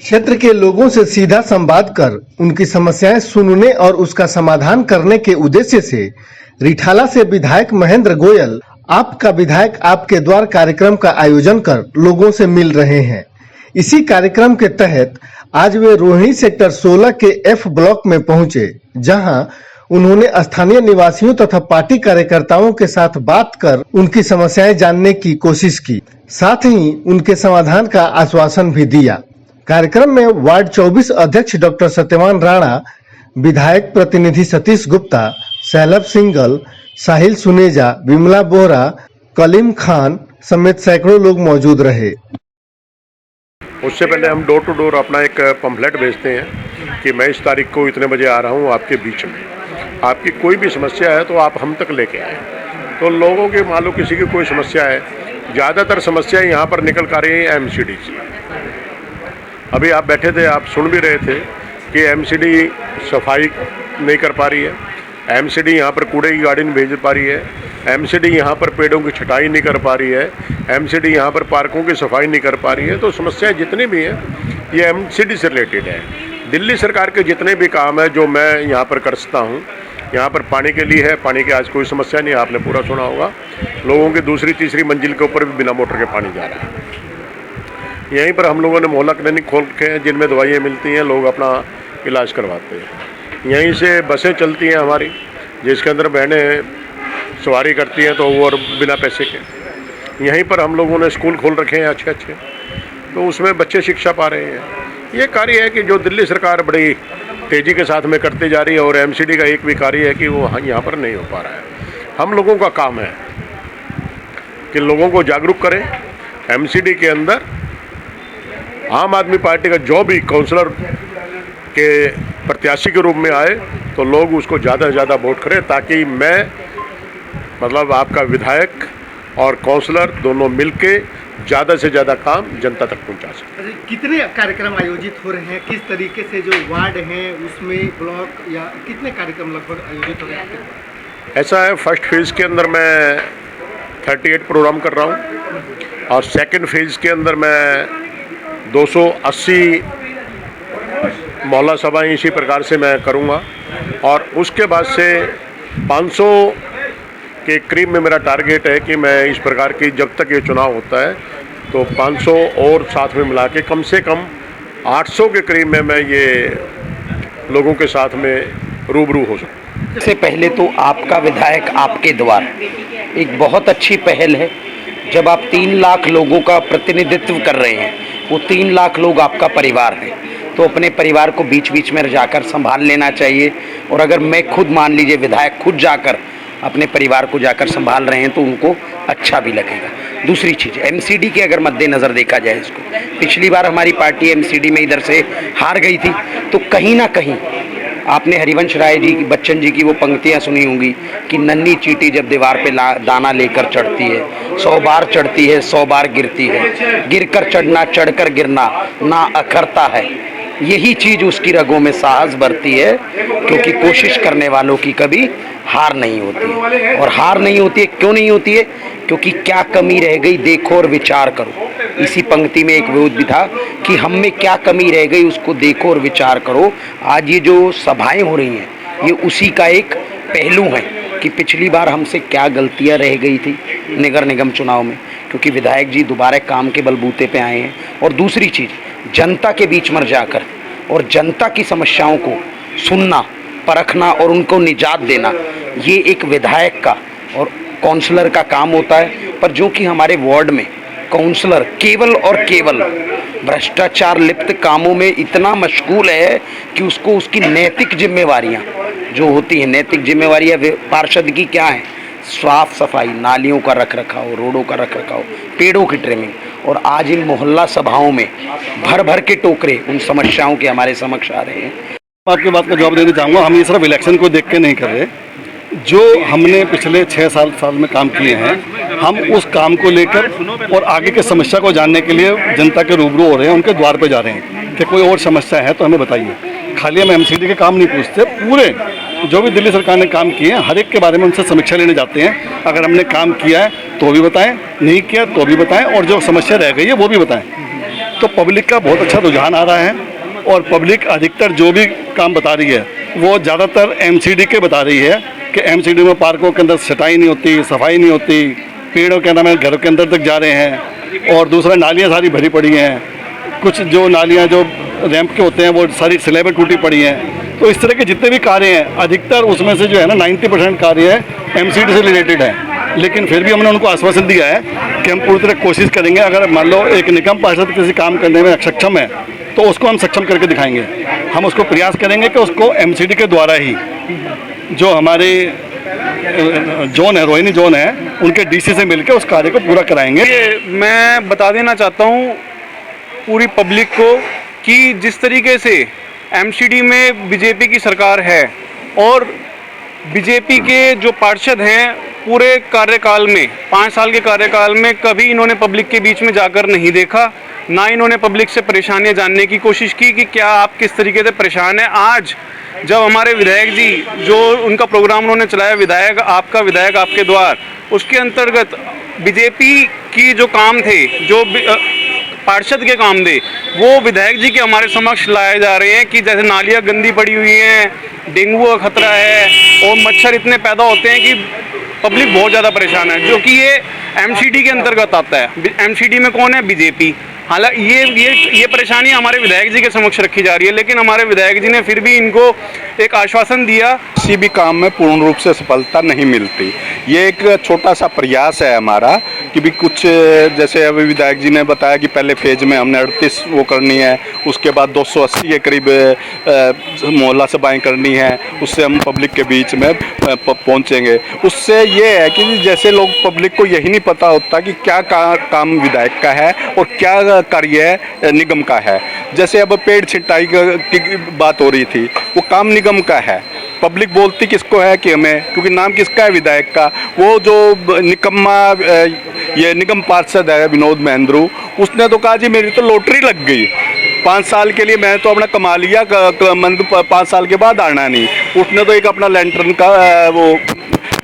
क्षेत्र के लोगों से सीधा संवाद कर उनकी समस्याएं सुनने और उसका समाधान करने के उद्देश्य से रिठाला से विधायक महेंद्र गोयल आपका विधायक आपके द्वार कार्यक्रम का आयोजन कर लोगों से मिल रहे हैं। इसी कार्यक्रम के तहत आज वे रोहिणी सेक्टर 16 के F ब्लॉक में पहुंचे, जहां उन्होंने स्थानीय निवासियों तथा पार्टी कार्यकर्ताओं के साथ बात कर उनकी समस्याएं जानने की कोशिश की, साथ ही उनके समाधान का आश्वासन भी दिया। कार्यक्रम में वार्ड 24 अध्यक्ष डॉक्टर सत्यवान राणा, विधायक प्रतिनिधि सतीश गुप्ता, सैलभ सिंगल, साहिल सुनेजा, विमला बोहरा, कलीम खान समेत सैकड़ों लोग मौजूद रहे। उससे पहले हम डोर टू डोर अपना एक पंफलेट भेजते हैं कि मैं इस तारीख को इतने बजे आ रहा हूँ आपके बीच में, आपकी कोई भी समस्या है तो आप हम तक लेके आए। तो लोगों के मान लो किसी की कोई समस्या है, ज़्यादातर समस्याएं यहाँ पर निकल कर रही हैं MCD से। अभी आप बैठे थे, आप सुन भी रहे थे कि MCD सफाई नहीं कर पा रही है, MCD यहाँ पर कूड़े की गाड़ी नहीं भेज पा रही है, MCD यहाँ पर पेड़ों की छटाई नहीं कर पा रही है, MCD यहाँ पर पार्कों की सफाई नहीं कर पा रही है। तो समस्याएं जितनी भी हैं ये MCD से रिलेटेड है। दिल्ली सरकार के जितने भी काम है जो मैं यहाँ पर कर सकता हूँ, यहाँ पर पानी के लिए है, पानी की आज कोई समस्या नहीं है, आपने पूरा सुना होगा। लोगों की दूसरी तीसरी मंजिल के ऊपर भी बिना मोटर के पानी जा रहा है। यहीं पर हम लोगों ने मोहल्ला क्लिनिक खोल रखे हैं जिनमें दवाइयाँ मिलती हैं, लोग अपना इलाज करवाते हैं। यहीं से बसें चलती हैं हमारी, जिसके अंदर बहनें सवारी करती हैं तो वो और बिना पैसे के। यहीं पर हम लोगों ने स्कूल खोल रखे हैं अच्छे अच्छे, तो उसमें बच्चे शिक्षा पा रहे हैं। ये कार्य है कि जो दिल्ली सरकार बड़ी तेज़ी के साथ में करते जा रही है, और MCD का एक भी कार्य है कि वो यहाँ पर नहीं हो पा रहा है। हम लोगों का काम है कि लोगों को जागरूक करें। MCD के अंदर आम आदमी पार्टी का जो भी काउंसलर के प्रत्याशी के रूप में आए तो लोग उसको ज़्यादा से ज़्यादा वोट करें, ताकि मैं मतलब आपका विधायक और काउंसलर दोनों मिलके ज़्यादा से ज़्यादा काम जनता तक पहुंचा सकें। कितने कार्यक्रम आयोजित हो रहे हैं, किस तरीके से जो वार्ड हैं उसमें ब्लॉक या कितने कार्यक्रम लगभग आयोजित हो रहे हैं? ऐसा है, फर्स्ट फेज़ के अंदर मैं 38 प्रोग्राम कर रहा हूँ, और सेकंड फेज़ के अंदर मैं 280 मोहल्ला सभाएँ इसी प्रकार से मैं करूँगा, और उसके बाद से 500 के करीब में मेरा टारगेट है कि मैं इस प्रकार की जब तक ये चुनाव होता है तो 500 और साथ में मिला के कम से कम 800 के करीब में मैं ये लोगों के साथ में रूबरू हो सकूँ। इससे पहले तो आपका विधायक आपके द्वार एक बहुत अच्छी पहल है। जब आप 3 लाख लोगों का प्रतिनिधित्व कर रहे हैं, वो 3 लाख लोग आपका परिवार है, तो अपने परिवार को बीच बीच में जाकर संभाल लेना चाहिए। और अगर मैं खुद मान लीजिए विधायक खुद जाकर अपने परिवार को जाकर संभाल रहे हैं तो उनको अच्छा भी लगेगा। दूसरी चीज़ MCD के अगर मद्देनज़र देखा जाए इसको, पिछली बार हमारी पार्टी MCD में इधर से हार गई थी, तो कहीं ना कहीं आपने हरिवंश राय जी की, बच्चन जी की वो पंक्तियाँ सुनी होंगी कि नन्ही चींटी जब दीवार पे दाना लेकर चढ़ती है, 100 बार चढ़ती है 100 बार गिरती है, गिरकर चढ़ना चढ़कर गिरना ना अखरता है। यही चीज़ उसकी रगों में साहस भरती है, क्योंकि कोशिश करने वालों की कभी हार नहीं होती है। और हार नहीं होती है, क्यों नहीं होती है? क्योंकि क्या कमी रह गई देखो और विचार करो। इसी पंक्ति में एक विरोध भी था कि हम में क्या कमी रह गई उसको देखो और विचार करो। आज ये जो सभाएं हो रही हैं ये उसी का एक पहलू है कि पिछली बार हमसे क्या गलतियां रह गई थी नगर निगम चुनाव में, क्योंकि विधायक जी दोबारा काम के बलबूते पे आए हैं। और दूसरी चीज़, जनता के बीच में जाकर और जनता की समस्याओं को सुनना, परखना और उनको निजात देना, ये एक विधायक का और काउंसलर का काम होता है। पर जो कि हमारे वार्ड में काउंसलर केवल और केवल भ्रष्टाचार लिप्त कामों में इतना मशगूल है कि उसको उसकी नैतिक जिम्मेवारियां जो होती हैं, नैतिक जिम्मेवारियां पार्षद की क्या है? साफ सफाई, नालियों का रख रखाव, रोडों का रख रखाव, पेड़ों की ट्रिमिंग। और आज इन मोहल्ला सभाओं में भर भर के टोकरे उन समस्याओं के हमारे समक्ष आ रहे हैं। आपकी बात का जवाब देना चाहूँगा। हम ये सिर्फ इलेक्शन को देख के नहीं कर रहे, जो हमने पिछले 6 साल में काम किए हैं, हम उस काम को लेकर और आगे के समस्या को जानने के लिए जनता के रूबरू हो रहे हैं, उनके द्वार पे जा रहे हैं कि कोई और समस्या है तो हमें बताइए। खाली हम MCD के काम नहीं पूछते, पूरे जो भी दिल्ली सरकार ने काम किए हैं हर एक के बारे में उनसे समीक्षा लेने जाते हैं। अगर हमने काम किया है तो भी बताएं, नहीं किया तो भी बताएं, और जो समस्या रह गई है वो भी बताएं। तो पब्लिक का बहुत अच्छा रुझान आ रहा है और पब्लिक अधिकतर जो भी काम बता रही है वो ज़्यादातर एमसीडी के बता रही है कि एमसीडी में पार्कों के अंदर सटाई नहीं होती, सफाई नहीं होती, पेड़ों के नाम घरों के अंदर तक जा रहे हैं और दूसरा नालियाँ सारी भरी पड़ी हैं, कुछ जो नालियाँ जो रैंप के होते हैं वो सारी स्लैबें टूटी पड़ी हैं। तो इस तरह के जितने भी कार्य हैं अधिकतर उसमें से जो है ना 90% कार्य है एमसीडी से रिलेटेड है। लेकिन फिर भी हमने उनको आश्वासन दिया है कि हम पूरी तरह कोशिश करेंगे, अगर मान लो एक निगम पार्षद किसी काम करने में सक्षम है तो उसको हम सक्षम करके दिखाएंगे। हम उसको प्रयास करेंगे कि उसको एमसीडी के द्वारा ही जो हमारे जोन है, रोहिणी जोन है, उनके डीसी से मिलकर उस कार्य को पूरा कराएंगे। मैं बता देना चाहता हूँ पूरी पब्लिक को कि जिस तरीके से एमसीडी में बीजेपी की सरकार है और बीजेपी के जो पार्षद हैं पूरे कार्यकाल में 5 साल के कार्यकाल में कभी इन्होंने पब्लिक के बीच में जाकर नहीं देखा, ना इन्होंने पब्लिक से परेशानियां जानने की कोशिश की कि क्या आप किस तरीके से परेशान हैं। आज जब हमारे विधायक जी जो उनका प्रोग्राम उन्होंने चलाया विधायक आपके द्वार, उसके अंतर्गत बीजेपी की जो काम थे, जो पार्षद के काम थे, वो विधायक जी के हमारे समक्ष लाए जा रहे हैं कि जैसे नालियाँ गंदी पड़ी हुई हैं, डेंगू का खतरा है और मच्छर इतने पैदा होते हैं कि पब्लिक बहुत ज़्यादा परेशान है, जो कि ये एमसीडी के अंतर्गत आता है। एमसीडी में कौन है? बीजेपी। हालांकि ये परेशानी हमारे विधायक जी के समक्ष रखी जा रही है, लेकिन हमारे विधायक जी ने फिर भी इनको एक आश्वासन दिया। किसी भी काम में पूर्ण रूप से सफलता नहीं मिलती, ये एक छोटा सा प्रयास है हमारा कि भी कुछ, जैसे अभी विधायक जी ने बताया कि पहले फेज में हमने 38 वो करनी है, उसके बाद 280 के करीब मोहल्ला सभाएं करनी है, उससे हम पब्लिक के बीच में पहुंचेंगे। उससे ये है कि जैसे लोग पब्लिक को यही नहीं पता होता कि क्या काम विधायक का है और क्या कार्य निगम का है। जैसे अब पेड़ छिंटाई की बात हो रही थी, वो काम निगम का है, पब्लिक बोलती किसको है कि हमें, क्योंकि नाम किसका है? विधायक का। वो जो निकम्मा ये निगम पार्षद है विनोद महेंद्रू, उसने तो कहा जी मेरी तो लॉटरी लग गई, 5 साल के लिए मैं तो अपना कमा लिया, 5 साल के बाद आना नहीं। उसने तो एक अपना लैंटर्न का वो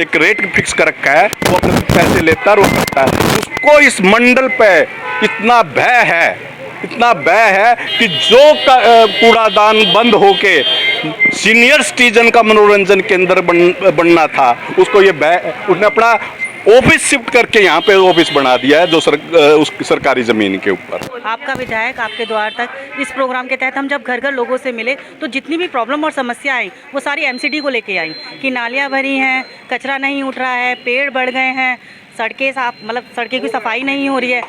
एक रेट फिक्स कर रखा है, वो अपने पैसे लेता रोकता है। उसको इस मंडल पे इतना भय है कि जो कूड़ादान बंद होके सीनियर सिटीजन का मनोरंजन केंद्र बनना था, उसको ये भय, उसने अपना ऑफिस शिफ्ट करके यहाँ पे ऑफिस बना दिया है जो उस सरकारी ज़मीन के ऊपर। आपका विधायक आपके द्वार तक इस प्रोग्राम के तहत हम जब घर घर लोगों से मिले तो जितनी भी प्रॉब्लम और समस्या आई वो सारी एमसीडी को लेके आई कि नालियाँ भरी हैं, कचरा नहीं उठ रहा है, पेड़ बढ़ गए हैं, सड़कें साफ, मतलब सड़कें की सफाई नहीं हो रही है।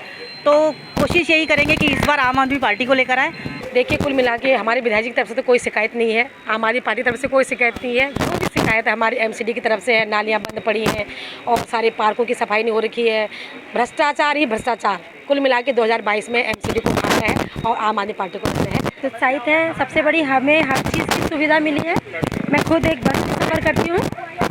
तो कोशिश यही करेंगे कि इस बार आम आदमी पार्टी को लेकर आए। देखिए, कुल मिला के हमारे विधायक जी की तरफ से तो कोई शिकायत नहीं है, आम आदमी पार्टी की तरफ से कोई शिकायत नहीं है। जो भी शिकायत है हमारी एमसीडी की तरफ से है, नालियाँ बंद पड़ी हैं और सारे पार्कों की सफाई नहीं हो रखी है, भ्रष्टाचार ही भ्रष्टाचार। कुल मिला के 2022 में एमसीडी को मांगना है और आम आदमी पार्टी को देना है। उत्साहित है, सबसे बड़ी हमें हर चीज़ की सुविधा मिली है। मैं खुद एक बस में सफ़र करती हूँ,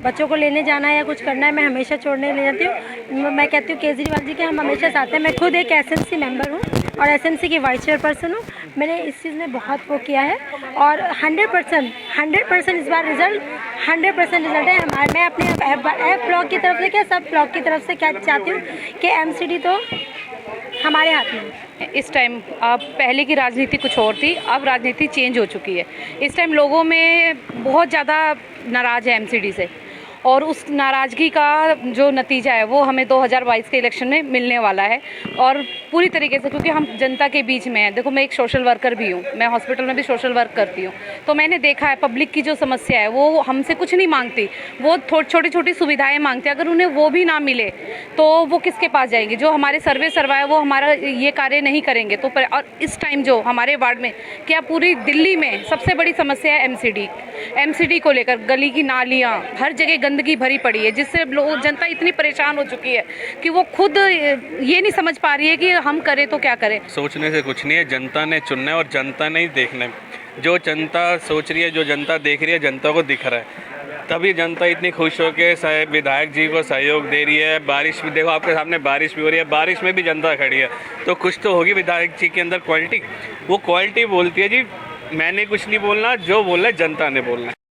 बच्चों को लेने जाना है या कुछ करना है, मैं हमेशा छोड़ने ले जाती हूँ। मैं कहती हूँ केजरीवाल जी के हम हमेशा साथ हैं। मैं खुद एक एसएमसी मेंबर हूँ और एसएमसी की वाइस चेयरपर्सन हूँ। मैंने इस चीज़ में बहुत वो किया है और 100% इस बार रिज़ल्ट 100% रिज़ल्ट है हमारे। मैं अपने एफ ब्लॉक की तरफ से क्या सब ब्लॉक की तरफ से क्या चाहती हूँ कि एमसीडी तो हमारे हाथ में। इस टाइम अब पहले की राजनीति कुछ और थी, अब राजनीति चेंज हो चुकी है। इस टाइम लोगों में बहुत ज़्यादा नाराज़ है एमसीडी से और उस नाराज़गी का जो नतीजा है वो हमें 2022 के इलेक्शन में मिलने वाला है। और पूरी तरीके से, क्योंकि हम जनता के बीच में हैं। देखो, मैं एक सोशल वर्कर भी हूँ, मैं हॉस्पिटल में भी सोशल वर्क करती हूँ, तो मैंने देखा है पब्लिक की जो समस्या है वो हमसे कुछ नहीं मांगती, वो छोटी छोटी सुविधाएँ मांगती है। अगर उन्हें वो भी ना मिले तो वो किसके पास जाएंगे? जो हमारे सर्वा है वो हमारा ये कार्य नहीं करेंगे। तो और इस टाइम जो हमारे वार्ड में, क्या पूरी दिल्ली में सबसे बड़ी समस्या है एमसीडी को लेकर। गली की नालियाँ, हर जगह गंदगी भरी पड़ी है, जिससे लोग, जनता इतनी परेशान हो चुकी है कि वो खुद ये नहीं समझ पा रही है कि हम करें तो क्या करें। सोचने से कुछ नहीं है, जनता ने चुनना है और जनता ने ही देखना है। जो जनता सोच रही है, जो जनता देख रही है, जनता को दिख रहा है, तभी जनता इतनी खुश हो के विधायक जी को सहयोग दे रही है। बारिश भी देखो, आपके सामने बारिश भी हो रही है, बारिश में भी जनता खड़ी है, तो कुछ तो होगी विधायक जी के अंदर क्वालिटी। वो क्वालिटी बोलती है जी, मैंने कुछ नहीं बोलना, जो बोलना है जनता ने बोलना है।